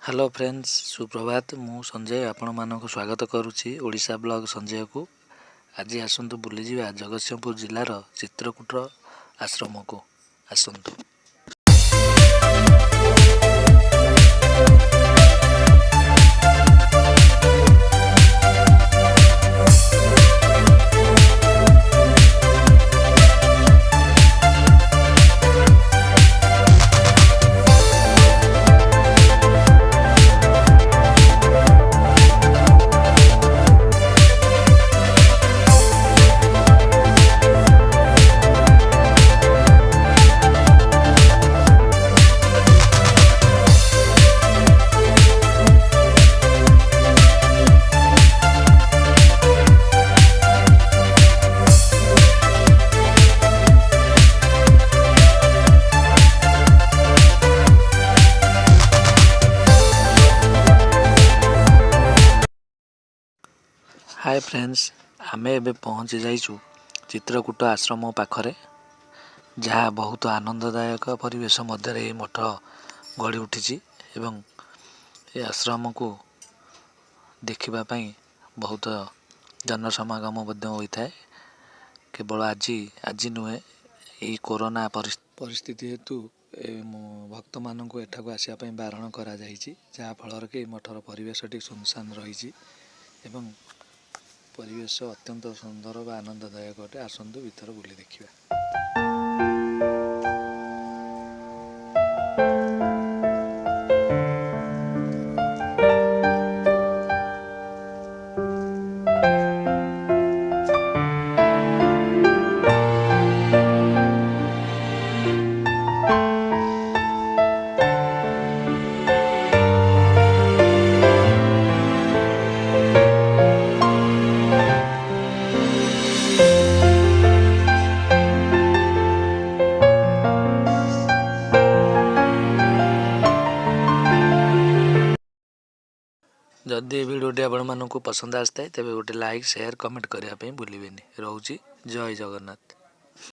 Hello friends, सुप्रभात। मु संजय आपण मानक स्वागत करुच्ची ओडिशा ब्लॉग संजय को। आज आसतु बुलीजा जगतसिंहपुर जिलार चित्रकूट आश्रम को आसतु। हाय फ्रेंड्स, आमे एबे पहुँची जाइछु चित्रकूट आश्रम पाखरे, जहाँ बहुत आनंददायक परिवेश मध्य मठ गढ़ी उठी एवं ये आश्रम को देखिबापी बहुत जनसमागम होता है। केवल आज नुहे यही कोरोना परिस्थिति हेतु भक्त मान एठाक आसापी बारण करा जहाँफल कि मठर परिवेशटी सुनसान रही एवं परिवेश अत्यंत सुंदर व आनंददायक अटे। आसंतु भीतर बुली देखिबा। जदि भिडियोटी आपण पसंद आसता है तेज गोटे लाइक शेयर कमेंट करने भूलें। रोची जय जगन्नाथ।